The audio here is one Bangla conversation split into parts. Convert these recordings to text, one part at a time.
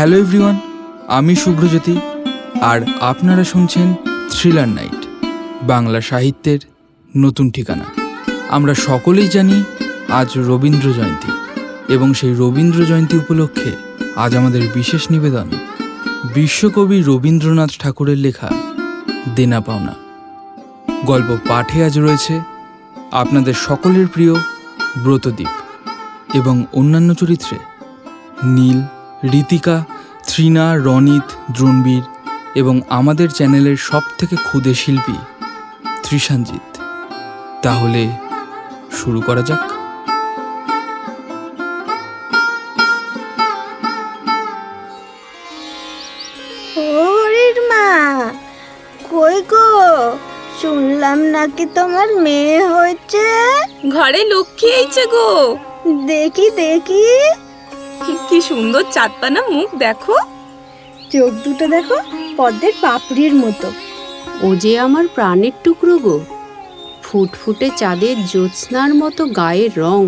হ্যালো এভরিওয়ান, আমি শুভ্রজ্যোতি আর আপনারা শুনছেন থ্রিলার নাইট, বাংলা সাহিত্যের নতুন ঠিকানা। আমরা সকলেই জানি আজ রবীন্দ্র জয়ন্তী, এবং সেই রবীন্দ্র জয়ন্তী উপলক্ষে আজ আমাদের বিশেষ নিবেদন বিশ্বকবি রবীন্দ্রনাথ ঠাকুরের লেখা দেনা পাওনা। গল্প পাঠে আজ রয়েছে আপনাদের সকলের প্রিয় ব্রতদীপ, এবং অন্যান্য চরিত্রে নীল, ঋতিকা, তৃণা, রনিত, দ্রোণবীর এবং আমাদের চ্যানেলের সবথেকে ক্ষুদে শিল্পী ত্রিশানজিৎ। তাহলে শুরু করা যাক। হরির মা, কই গো? শুনলাম নাকি তোমার মেয়ে হয়েছে। ঘরে লক্ষ্মী এইছে গো। দেখি দেখি, কি সুন্দর চাঁদপানা মুখ দেখো। চোখ দুটো দেখো, পদ্মের পাপড়ির মতো। ও যে আমার প্রাণের টুকরো গো, ফুটফুটে চাঁদের জ্যোৎস্নার মতো গায়ের রং।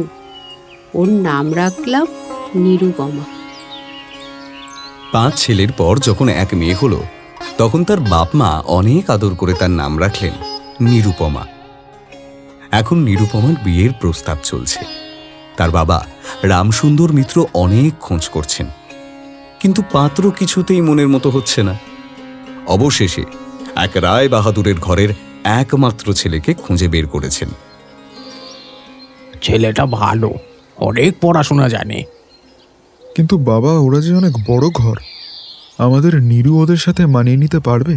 ওর নাম রাখলাম নিরুপমা। 5 ছেলের পর যখন এক মেয়ে হলো, তখন তার বাপ মা অনেক আদর করে তার নাম রাখলেন নিরুপমা। এখন নিরুপমার বিয়ের প্রস্তাব চলছে। তার বাবা রামসুন্দর মিত্র অনেক খোঁজ করছেন, কিন্তু পাত্র কিছুতেই মনের মতো হচ্ছে না। অবশেষে এক রায় বাহাদুরের ঘরের একমাত্র ছেলেকে খুঁজে বের করেছেন। ছেলেটা ভালো, অনেক পড়াশোনা জানে। কিন্তু বাবা, ওরা যে অনেক বড় ঘর, আমাদের নিরু ওদের সাথে মানিয়ে নিতে পারবে?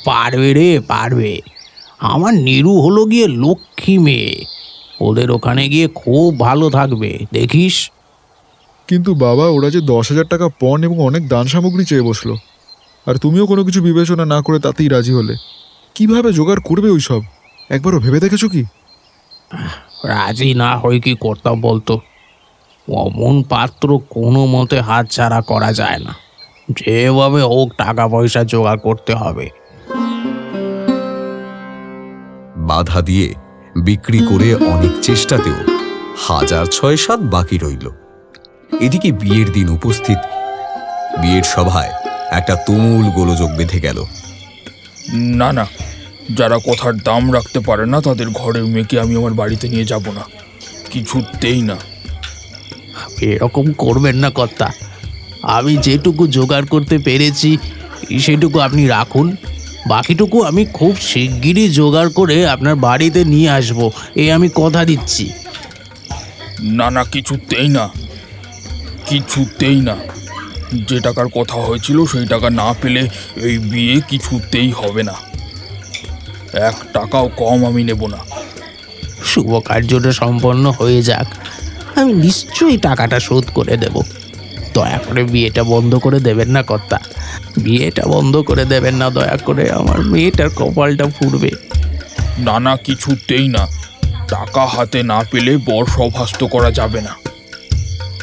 পারবে রে, পারবে। আমার নিরু হলো গিয়ে লক্ষ্মী মেয়ে, ওদের ওখানে গিয়ে খুব ভালো থাকবে, দেখিস। কিন্তু বাবা, ওরা যে 10,000 টাকা পণ এবং অনেক দান সামগ্রী চেয়ে বসলো, আর তুমিও কোনো কিছু বিবেচনা না করে তাতেই রাজি হলে। কিভাবে জোগাড় করবে ওই সব? একবারও ভেবে দেখেছো কি? রাজি না হয়ে কি করতাম বলতো? অমন পাত্র কোনো মতে হাতছাড়া করা যায় না। যেভাবে হোক টাকা পয়সা জোগাড় করতে হবে। বাধা দিয়ে বিক্রি করে অনেক চেষ্টাতেও 1,600-7 বাকি রইল। এদিকে বিয়ের দিন উপস্থিত। বিয়ের সভায় একটা তুমুল গোলযোগ বেঁধে গেল। না না, যারা কথার দাম রাখতে পারে না তাদের ঘরের মেয়েকে আমি আমার বাড়িতে নিয়ে যাব না, কিছুতেই না। এরকম করবেন না কর্তা। আমি যেটুকু জোগাড় করতে পেরেছি সেটুকু আপনি রাখুন, বাকিটুকু আমি খুব শিগগিরই জোগাড় করে আপনার বাড়িতে নিয়ে আসব, এই আমি কথা দিচ্ছি। না না, কিছুতেই না, কিছুতেই না। যে টাকার কথা হয়েছিল সেই টাকা না পেলে এই বিয়ে কিছুতেই হবে না। 1 টাকাও কম আমি নেব না। শুভ কার্যটা সম্পন্ন হয়ে যাক, আমি নিশ্চয়ই টাকাটা শোধ করে দেব। দয়া করে বিয়েটা বন্ধ করে দেবেন না কর্তা, বিয়েটা বন্ধ করে দেবেন না দয়া করে, আমার মেয়েটার কপালটা ফুরবে। না না, কিছুতেই না। টাকা হাতে না পেলে বর সভাস্ত করা যাবে না।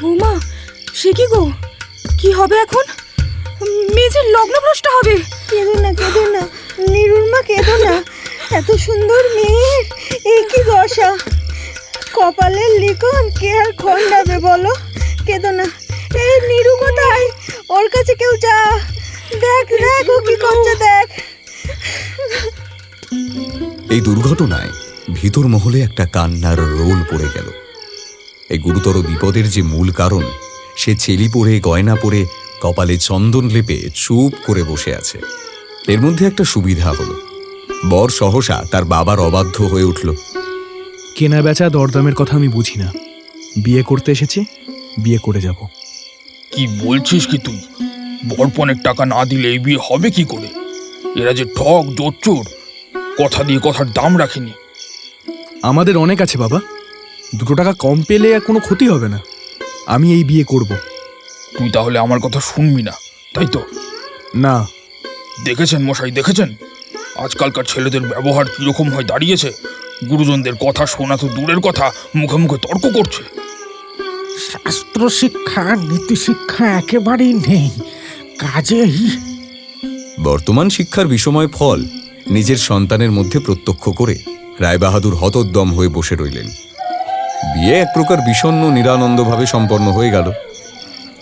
ওমা, সে কি গো? কি হবে এখন? মেয়ের লগ্নভ্রষ্ট হবে। কেঁদো না, কেঁদো না নিরুর মা, কেঁদো না। এত সুন্দর মেয়ের এই কি দশা! কপালের লিখন কে আর খণ্ডাবে বলো? কেঁদো না। এই নিরু কোথায়? ওর কাছে কেউ যা, দেখ দেখ ও কি করছে, দেখ। এই দুর্ঘটনায় ভিতর মহলে একটা কান্নার রোল পড়ে গেল। এই গুরুতর বিপদের যে মূল কারণ, সে ছেলি পরে, গয়না পরে, কপালে চন্দন লেপে চুপ করে বসে আছে। এর মধ্যে একটা সুবিধা হলো, বর সহসা তার বাবার অবাধ্য হয়ে উঠল। কেনা বেচা দরদামের কথা আমি বুঝি না, বিয়ে করতে এসেছি, বিয়ে করে যাব। কি বলছিস কি তুই? বরপণের টাকা না দিলে এই বিয়ে হবে কি করে? এরা যে ঠক, জোচ্চোর, কথা দিয়ে কথার দাম রাখেনি। আমাদের অনেক আছে বাবা, 2 টাকা কম পেলে আর কোনো ক্ষতি হবে না। আমি এই বিয়ে করব। তুই তাহলে আমার কথা শুনবি না, তাই তো? না। দেখেছেন মশাই, দেখেছেন আজকালকার ছেলেদের ব্যবহার কিরকম হয় দাঁড়িয়েছে? গুরুজনদের কথা শোনা তো দূরের কথা, মুখে মুখে তর্ক করছে। শাস্ত্র শিক্ষা, নীতি শিক্ষা একেবারেই নেই কাজেই। বর্তমান শিক্ষার বিষময় ফল নিজের সন্তানের মধ্যে প্রত্যক্ষ করে রায়বাহাদুর হতোদ্যম হয়ে বসে রইলেন। বিয়ে এক প্রকার বিষণ্ণ নিরানন্দভাবে সম্পন্ন হয়ে গেল।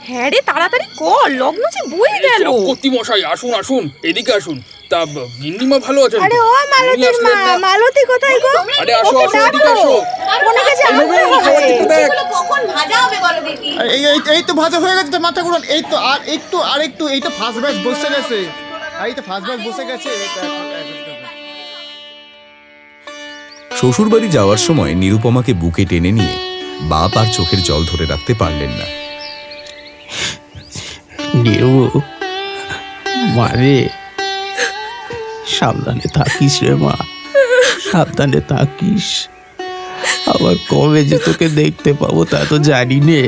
হ্যাঁ রে, তাড়াতাড়ি কর, লগ্ন যে বয়ে গেল। চক্রবর্তী মশাই আসুন আসুন, এদিকে আসুন। তা গিন্নিমা ভালো আছেন? আরে ও মালতীর মা, মালতী কোথায় গো? আরে আসো আসো, এদিকে আসো। ওনাকে জানতে হবে। এই তো ভাজা হয়ে গেছে তো, মাথা ঘুরান। এই তো আর একটু এই তো ফার্স্ট ব্যাচ বসে গেছে। এই তো ফার্স্ট ব্যাচ বসে গেছে। শ্বশুরবাড়ি যাওয়ার সময় নিরুপমাকে বুকে টেনে নিয়ে বাপ আর চোখের জল ধরে রাখতে পারলেন না। নিরু, মারে সাবধানে থাকিস রে মা, সাবধানে থাকিস। আবার কবে যে তোকে দেখতে পাবো তা তো জানি নে,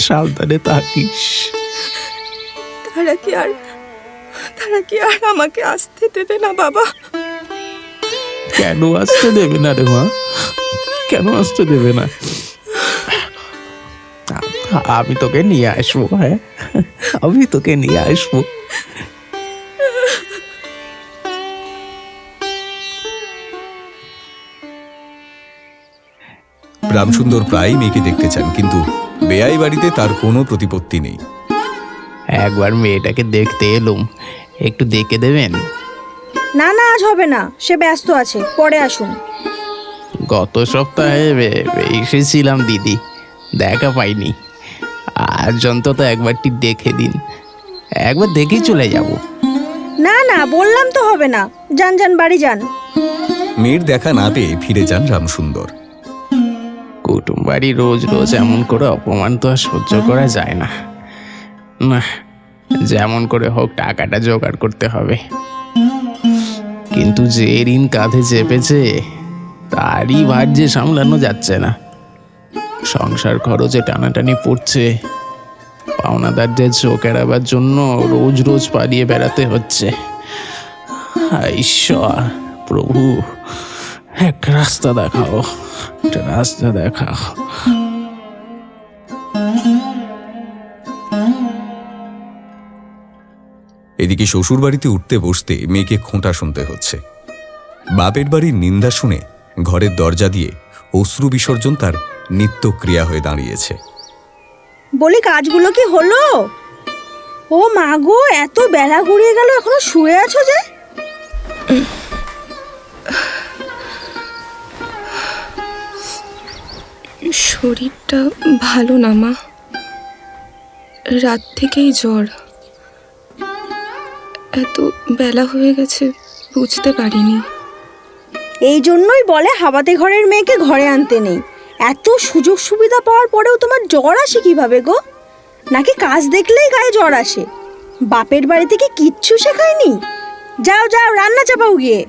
সাবধানে থাকিস। তারা কি আর আমাকে আসতে দেবে না বাবা? কেন আসতে দেবে না রে মা, কেন আসতে দেবে না? আমি তোকে নিয়ে আসবো, হ্যাঁ আমি তোকে নিয়ে আসবো। রামসুন্দর প্রায় মেয়েকে দেখতে চান, কিন্তু বেয়াই বাড়িতে তার কোনো প্রতিপত্তি নেই। একবার মেয়েটাকে দেখতে এলুম, একটু দেখে দেবেন? না না, আজ হবে না, সে ব্যস্ত আছে, পরে আসুন। গত সপ্তাহে এসেছিলাম দিদি, দেখা পাইনি। আজ অন্তত একবারটি দেখে দিন, একবার দেখেই চলে যাব। না না, বললাম তো হবে না, যান যান, বাড়ি যান। মেয়ের দেখা না পেয়ে ফিরে যান রামসুন্দর। কুটুম বাড়ি রোজ রোজ এমন করে অপমান তো আর সহ্য করা যায় না। না, যেমন করে হোক টাকাটা জোগাড় করতে হবে। কিন্তু যে ঋণ কাঁধে চেপেছে তারই ভার যে সামলানো যাচ্ছে না। সংসার খরচে টানাটানি পড়ছে, পাওনাদারদের চোখ এড়াবার জন্য রোজ রোজ পালিয়ে বেড়াতে হচ্ছে। ঈশ্বর প্রভু, একটা রাস্তা দেখাও, একটা রাস্তা দেখাও। এদিকে শ্বশুর বাড়িতে উঠতে বসতে মেয়েকে খোঁটা শুনতে হচ্ছে। বাপের বাড়ির নিন্দা শুনে ঘরের দরজা দিয়ে অশ্রু বিসর্জন তার নিত্যক্রিয়া হয়ে দাঁড়িয়েছে। বলি, কাজগুলো কি হলো? ও মা গো, এত বেলা গড়িয়ে গেল, এখনো শুয়ে আছো যে? শরীরটা ভালো না মা, রাত থেকেই জ্বর। এত বেলা হয়ে গেছে বুঝতে পারিনি। এই জন্যই বলে হাওয়াতে ঘরের মেয়েকে ঘরে আনতে নেই। এত সুযোগ সুবিধা পাওয়ার পরেও তোমার জ্বর আসে কিভাবে গো? নাকি কাজ দেখলেই গায়ে জ্বর আসে? বাপের বাড়ি থেকে কিচ্ছু শেখায়নি? যাও যাও, রান্না চাপাও গিয়ে।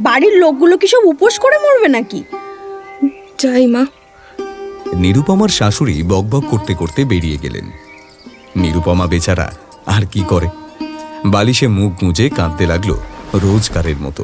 বাড়ির লোকগুলো কি সব উপোস করে মরবে নাকি? যাই মা। নিরুপমার শাশুড়ি বকবক করতে করতে বেরিয়ে গেলেন। নিরুপমা বেচারা আর কি করে, বালিশে মুখ গুঁজে কাঁদতে লাগলো রোজকারের মতো।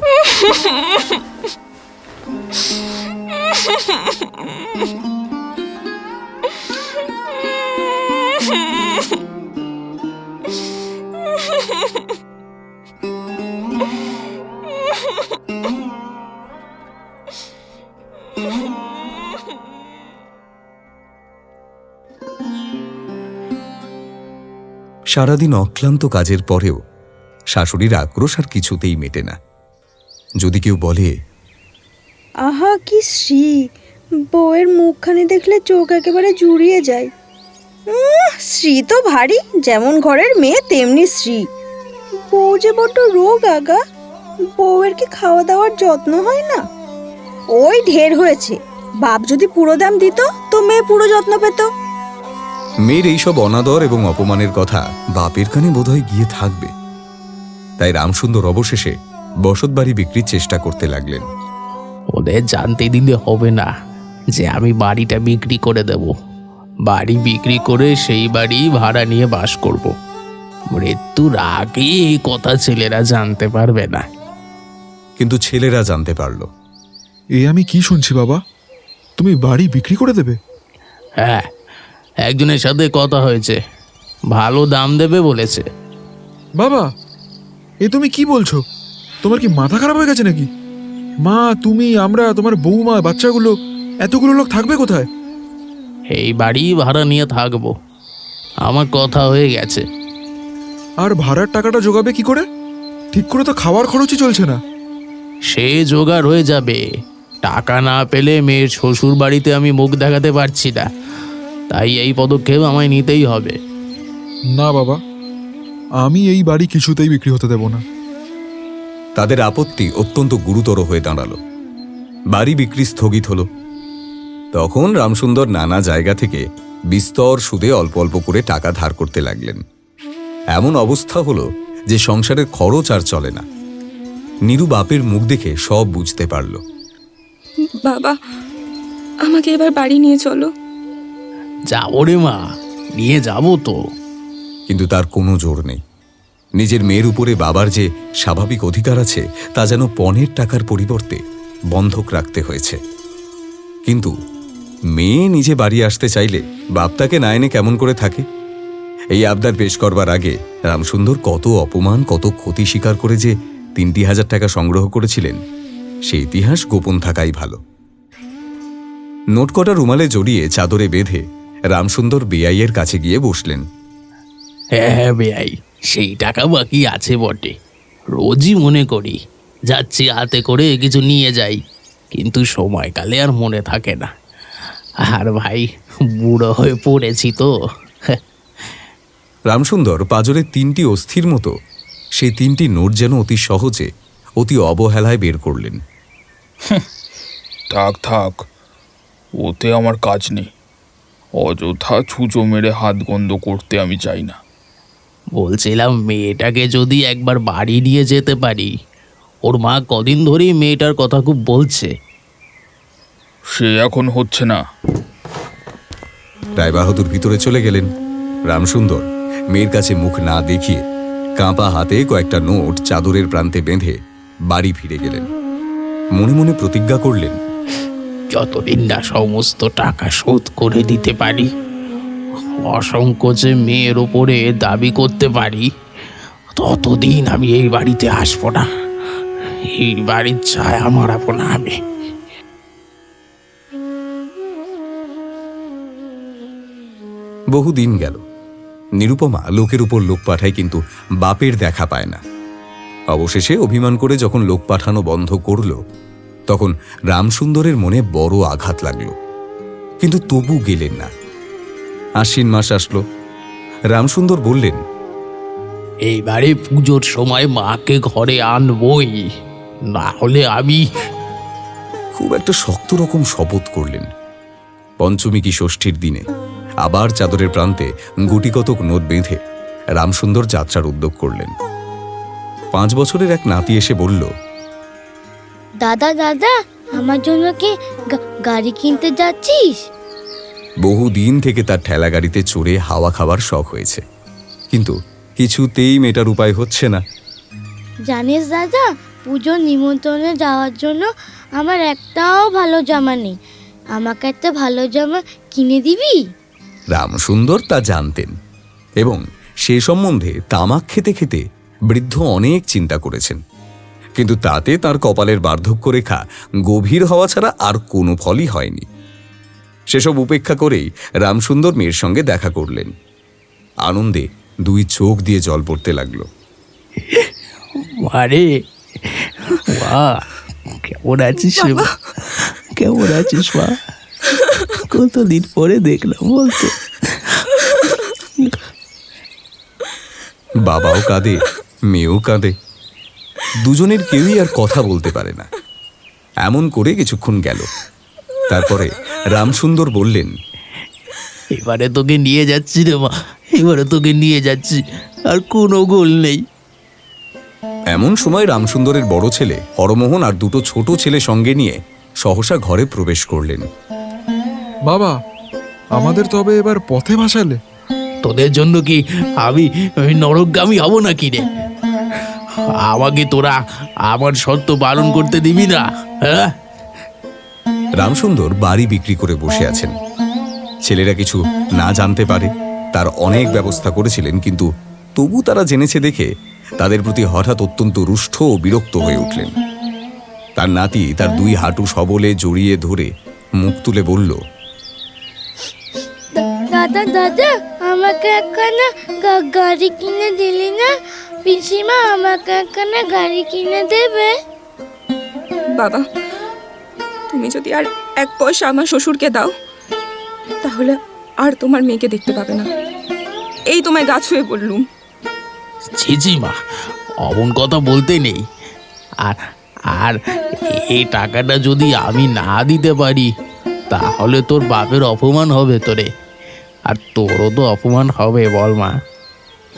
সারাদিন অক্লান্ত কাজের পরেও শাশুড়ির আক্রোশ আর কিছুতেই মেটে না। যদি কেউ বলে, আহা কি শ্রী, বউয়ের মুখখানি দেখলে চোখ একেবারে জুড়িয়ে যায়। শ্রী তো ভারী, যেমন ঘরের মেয়ে তেমনি শ্রী। বউ যে বড্ড রোগ আগা, বউয়ের কি খাওয়া দাওয়ার যত্ন হয় না? ওই ঢের হয়েছে, বাপ যদি পুরো দাম দিত তো মেয়ে পুরো যত্ন পেত। মেয়ের এইসব অনাদর এবং অপমানের কথা বাপের কানে বোধহয় গিয়ে থাকবে। তাই রামসুন্দর অবশেষে বসত বাড়ি বিক্রির চেষ্টা করতে লাগলেন। ওদের জানতে দিলে হবে না যে আমি বাড়িটা বিক্রি করে দেব। বাড়ি বিক্রি করে সেই বাড়ি ভাড়া নিয়ে বাস করব। মৃত্যুর আগে এই কথা ছেলেরা জানতে পারবে না। কিন্তু ছেলেরা জানতে পারল। এই আমি কি শুনছি বাবা, তুমি বাড়ি বিক্রি করে দেবে? হ্যাঁ, একজনের সাথে কথা হয়েছে, ভালো দাম দেবে বলেছে। বাবা, এ তুমি কি বলছো? তোমার কি মাথা খারাপ হয়ে গেছে নাকি? মা, তুমি, আমরা, তোমার বৌমা, বাচ্চাগুলো, এতগুলো লোক থাকবে কোথায়? এই বাড়ি ভাড়া নিয়ে থাকবো। আমার কথা হয়ে গেছে। আর ভাড়ার টাকাটা জোগাবে কি করে? ঠিক করে তো খাওয়ার খরচই চলছে না। সে জোগাড় হয়ে যাবে। টাকা না পেলে মেয়ের শ্বশুর বাড়িতে আমি মুখ দেখাতে পারছি না, তাই এই পদক্ষেপ আমায় নিতেই হবে। না বাবা, আমি এই বাড়ি কিছুতেই বিক্রি হতে দেব না। তাদের আপত্তি অত্যন্ত গুরুতর হয়ে দাঁড়ালো। বাড়ি বিক্রি স্থগিত হলো। তখন রামসুন্দর নানা জায়গা থেকে বিস্তর সুদে অল্প অল্প করে টাকা ধার করতে লাগলেন। এমন অবস্থা হলো যে সংসারের খরচ আর চলে না। নীরু বাপের মুখ দেখে সব বুঝতে পারল। বাবা, আমাকে এবার বাড়ি নিয়ে চলো। যাবো রে মা, নিয়ে যাবো তো। কিন্তু তার কোনো জোর নেই। নিজের মেয়ের উপরে বাবার যে স্বাভাবিক অধিকার আছে তা যেন পণের টাকার পরিবর্তে বন্ধক রাখতে হয়েছে। কিন্তু মেয়ে নিজে বাড়ি আসতে চাইলে বাপ তাকে না এনে কেমন করে থাকে? এই আবদার পেশ করবার আগে রামসুন্দর কত অপমান, কত ক্ষতি স্বীকার করে যে 3,000 টাকা সংগ্রহ করেছিলেন, সে ইতিহাস গোপন থাকাই ভালো। নোটকটা রুমালে জড়িয়ে চাদরে বেঁধে রামসুন্দর বেআইয়ের কাছে গিয়ে বসলেন। হ্যাঁ বেআই, সেই টাকা বাকি আছে বটে। রোজই মনে করি যাচ্ছি হাতে করে কিছু নিয়ে যাই, কিন্তু সময়কালে আর মনে থাকে না। আর ভাই, বুড়ো হয়ে পড়েছি তো। রামসুন্দর পাজরে 3টি অস্থির মতো সেই 3টি নোট যেন অতি সহজে, অতি অবহেলায় বের করলেন। থাক থাক, ওতে আমার কাজ নেই। অযথা ছুঁচো মেরে হাত গন্ধ করতে আমি চাই না। বলছিলাম, মেয়েটাকে যদি একবার বাড়ি নিয়ে যেতে পারি। ওর মা কদিন ধরেই মেয়েটার কথা খুব বলছে। সে এখন হচ্ছে না। রায়বাহাদুর ভিতরে চলে গেলেন। রামসুন্দর মেয়ের কাছে মুখ না দেখিয়ে কাঁপা হাতে কয়েকটা নোট চাদরের প্রান্তে বেঁধে বাড়ি ফিরে গেলেন। মনে মনে প্রতিজ্ঞা করলেন, যতদিন না সমস্ত টাকা শোধ করে দিতে পারি, অসংকোচে মেয়ের ওপরে দাবি করতে পারি, ততদিন আমি এই বাড়িতে আসবো না। এই বাড়ির ছায়া মারাবো না আমি। বহুদিন গেল। নিরুপমা লোকের উপর লোক পাঠায়, কিন্তু বাপের দেখা পায় না। অবশেষে অভিমান করে যখন লোক পাঠানো বন্ধ করল, তখন রামসুন্দরের মনে বড় আঘাত লাগল। কিন্তু তবু গেলেন না। আশ্বিন মাস আসলো। রামসুন্দর বললেন, এইবারে পুজোর সময় মাকে ঘরে আনবই, না হলে আমি। খুব একটা শক্ত রকম শপথ করলেন। পঞ্চমী কি ষষ্ঠীর দিনে আবার চাদরের প্রান্তে গুটিকতক নোট বেঁধে রামসুন্দর যাত্রার উদ্যোগ করলেন। 5 বছরের এক নাতি এসে বলল, দাদা দাদা, আমার জন্য কি গাড়ি কিনতে যাচ্ছিস? বহুদিন থেকে তার ঠেলা গাড়িতে চড়ে হাওয়া খাবার শখ হয়েছে, কিন্তু কিছুতেই মেটার উপায় হচ্ছে না। জানিস দাদা, পুজোর নিমন্ত্রণে যাওয়ার জন্য আমার একটাও ভালো জামা নেই। আমাকে একটা ভালো জামা কিনে দিবি? রামসুন্দর তা জানতেন এবং সে সম্বন্ধে তামাক খেতে খেতে বৃদ্ধ অনেক চিন্তা করেছেন, কিন্তু তাতে তার কপালের বার্ধক্য রেখা গভীর হওয়া ছাড়া আর কোনো ফলই হয়নি। সেসব উপেক্ষা করেই রামসুন্দর মেয়ের সঙ্গে দেখা করলেন। আনন্দে 2 চোখ দিয়ে জল পড়তে লাগলো। মারে, মা কেমন আছিস রে মা? কেমন আছিস মা? কতদিন পরে দেখলাম বলতে। বাবাও কাঁদে, মেয়েও কাঁদে। দুজনের কেউই আর কথা বলতে পারে না। এমন করে কিছুক্ষণ গেল। তারপরে রামসুন্দর বললেন, এবারে তোকে নিয়ে যাচ্ছি রে মা, এবারে তোকে নিয়ে যাচ্ছি, আর কোনো গোল নেই। এমন সময় রামসুন্দরের বড় ছেলে হরমোহন আর 2 ছোট ছেলে সঙ্গে নিয়ে সহসা ঘরে প্রবেশ করলেন। বাবা, আমাদের তবে এবার পথে ভাসালে? তোদের জন্য কি আমি নরকগামী হব নাকি রে? আমাকে তোরা আমার শর্ত পালন করতে দিবি না? হ্যাঁ? রামসুন্দর বাড়ি বিক্রি করে বসে আছেন। ছেলেরা কিছু না জানতে পারে তার অনেক ব্যবস্থা করেছিলেন, কিন্তু তবু তারা জেনেছে দেখে তাদের প্রতি হঠাৎ অত্যন্ত রুষ্ট ও বিরক্ত হয়ে উঠলেন। তার নাতি তার 2 হাঁটু সবলে জড়িয়ে ধরে মুখ তুলে বলল, দাদা দাদা আমাকে একখানা গাড়ি কিনে দিলি না? পিসিমা আমাকে একখানা গাড়ি কিনে দেবে? বাবা, তুমি যদি আর 1 পয়সা আমার শ্বশুরকে দাও তাহলে আর তোমার মেয়েকে দেখতে পাবে না। এই তোমায় গা ছুঁয়ে বললুম। ছিজি মা, অমন কথা বলতে নেই। আর আর এই টাকাটা যদি আমি না দিতে পারি তাহলে তোর বাপের অপমান হবে তোরে, আর তোরও তো অপমান হবে বল মা।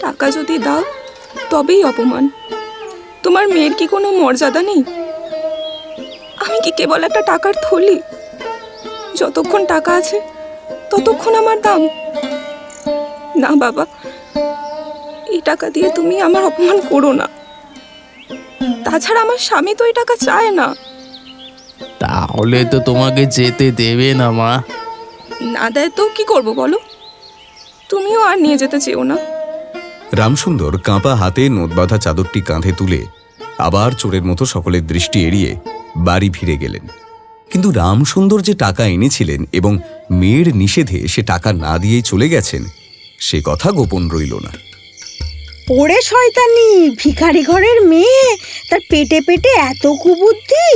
টাকা যদি দাও তবেই অপমান? তোমার মেয়ের কি কোনো মর্যাদা নেই? আমি কি কেবল একটা টাকার থলি? যতক্ষণ টাকা আছে ততক্ষণ আমার দাম। না বাবা, এই টাকা দিয়ে তুমি আমার অপমান করো না। তাছাড়া আমার স্বামী তো এই টাকা চায় না। তাহলে তো তোমাকে যেতে দেবে না মা। না দেয় তো কি করব বলো? তুমিও আর নিয়ে যেতে চেও না। রামসুন্দর কাঁপা হাতে নোট বাঁধা চাদরটি কাঁধে তুলে আবার চোরের মতো সকলের দৃষ্টি এড়িয়ে বাড়ি ফিরে গেলেন। কিন্তু রামসুন্দর যে টাকা এনেছিলেন এবং মেয়ের নিষেধে সে টাকা না দিয়েই চলে গেছেন, সে কথা গোপন রইল না। ওরে শয়তানি ভিখারি ঘরের মেয়ে, তার পেটে পেটে এত কুবুদ্ধি!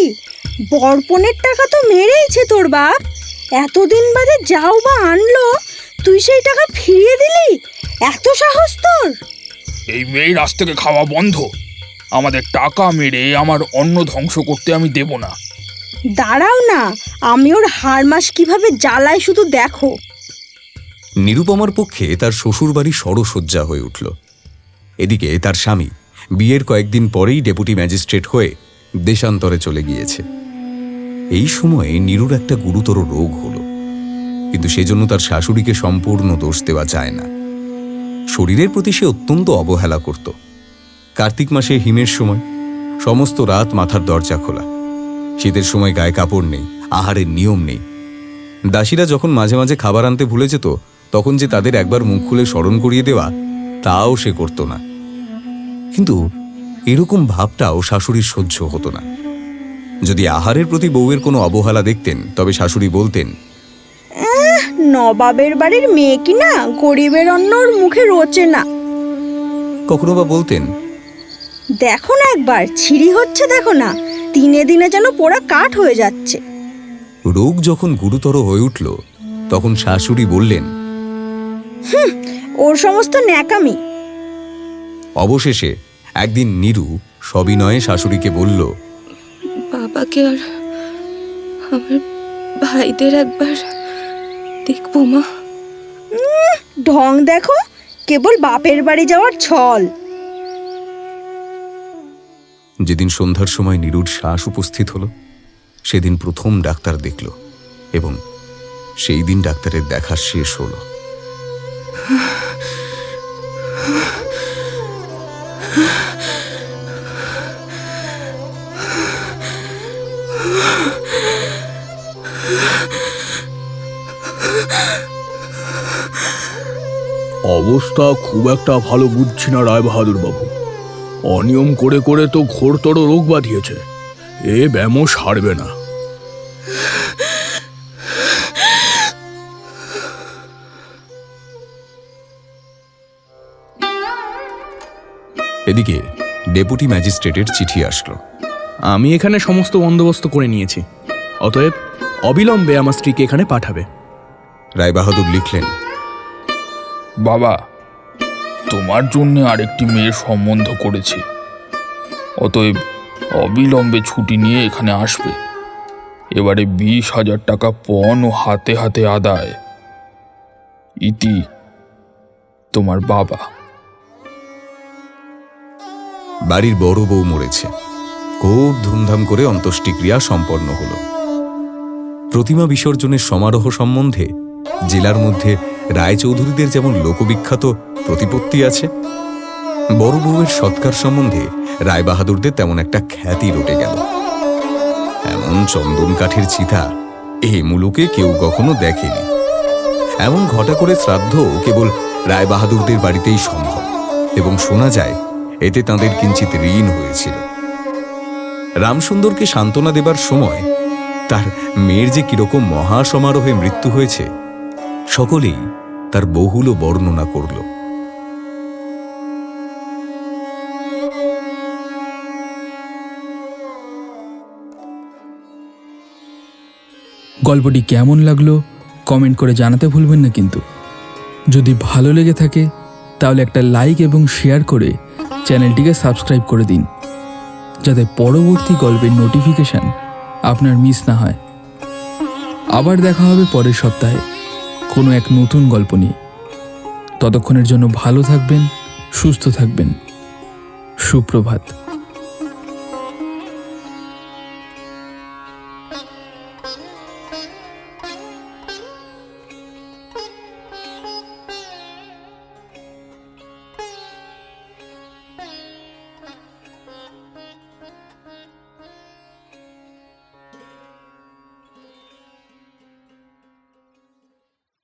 বরপনের টাকা তো মেরেইছে তোর বাপ, এতদিন বাদে যাও বা আনলো, তুই সেই টাকা ফিরিয়ে দিলি? এত সাহস তোর! এই মেয়ের আজ থেকে খাওয়া বন্ধ। আমাদের টাকা মেরে আমার অন্ন ধ্বংস করতে আমি দেব না। দাঁড়াও না, আমি ওর হাড়মাস কিভাবে জ্বালায় শুধু দেখো। নিরুপমার পক্ষে তার শ্বশুরবাড়ি সরসজ্জা হয়ে উঠল। এদিকে তার স্বামী বিয়ের কয়েকদিন পরেই ডেপুটি ম্যাজিস্ট্রেট হয়ে দেশান্তরে চলে গিয়েছে। এই সময়ে নীরুর একটা গুরুতর রোগ হলো, কিন্তু সেজন্য তার শাশুড়িকে সম্পূর্ণ দোষ দেওয়া যায় না। শরীরের প্রতি সে অত্যন্ত অবহেলা করত। কার্তিক মাসে হিমের সময় সমস্ত রাত মাথার দরজা খোলা, শীতের সময় গায়ে কাপড় নেই, আহারের নিয়ম নেই। দাসীরা যখন মাঝে মাঝে খাবার আনতে ভুলে যেত তখন যে তাদের একবার মুখ খুলে স্মরণ করিয়ে দেওয়া, তাও সে করত না। কিন্তু এরকম ভাবটাও শাশুড়ির সহ্য হতো না। যদি আহারের প্রতি বউয়ের কোনো অবহেলা দেখতেন তবে শাশুড়ি বলতেন, নবাবের বাড়ির মেয়ে কি না, গরিবের অন্ন ওর মুখে রোচে না। কখনো বা বলতেন, দেখো না একবার ছিঁড়ি হচ্ছে, দেখো না, দিনে দিনে যেন পোড়া কাঠ হয়ে যাচ্ছে। রোগ যখন গুরুতর হয়ে উঠল তখন শাশুড়ি বললেন, ওর সমস্ত ন্যাকামি। অবশেষে একদিন নীরু সবিনয়ে শাশুড়িকে বলল, বাবাকে আর আমার ভাইদের একবার দেখবো মা। ঢং দেখো, কেবল বাপের বাড়ি যাওয়ার ছল। যেদিন সন্ধ্যার সময় নীরুর শ্বাস উপস্থিত হলো সেদিন প্রথম ডাক্তার দেখল এবং সেই দিন ডাক্তারের দেখা শেষ হলো। অবস্থা খুব একটা ভালো বুঝছি না রায়বাহাদুর বাবু। অনিয়ম করে করে তো ঘোরতর রোগ বাঁধিয়েছে, এ ব্যামো সারবে না। এদিকে ডেপুটি ম্যাজিস্ট্রেটের চিঠি আসলো। আমি এখানে সমস্ত বন্দোবস্ত করে নিয়েছি, অতএব অবিলম্বে আমার স্ত্রীকে এখানে পাঠাবে। রায়বাহাদুর লিখলেন, বাবা, তোমার জন্য আরেকটি মেয়ের সম্বন্ধ করেছি, অতএব অবিলম্বে ছুটি নিয়ে এখানে আসবে। এবারে 20,000 টাকা পণ ও হাতে হাতে আদায়। ইতি তোমার বাবা। বাড়ির বড় বউ মরেছে। খুব ধুমধাম করে অন্ত্যেষ্টিক্রিয়া সম্পন্ন হলো। প্রতিমা বিসর্জনের সমারোহ সম্বন্ধে জেলার মধ্যে রায়চৌধুরীদের যেমন লোকবিখ্যাত প্রতিপত্তি আছে, বড় বউয়ের সৎকার সম্বন্ধে রায়বাহাদুরদের তেমন একটা খ্যাতি রটে গেল। এমন চন্দন কাঠের চিতা এই মুলুকে কেউ কখনো দেখেনি। এমন ঘটা করে শ্রাদ্ধ কেবল রায়বাহাদুরদের বাড়িতেই সম্ভব এবং শোনা যায় এতে তাঁদের কিঞ্চিত ঋণ হয়েছিল। রামসুন্দরকে সান্ত্বনা দেবার সময় তার মেয়ের যে কিরকম মহাসমারোহে মৃত্যু হয়েছে সকলেই তার বহুল বর্ণনা করল। গল্পটি কেমন লাগলো কমেন্ট করে জানাতে ভুলবেন না কিন্তু। যদি ভালো লেগে থাকে তাহলে একটা লাইক এবং শেয়ার করে চ্যানেলটিকে সাবস্ক্রাইব করে দিন, যাতে পরবর্তী গল্পের নোটিফিকেশান আপনার মিস না হয়। আবার দেখা হবে পরের সপ্তাহে কোনো এক নতুন গল্প নিয়ে। ততক্ষণের জন্য ভালো থাকবেন, সুস্থ থাকবেন। সুপ্রভাত।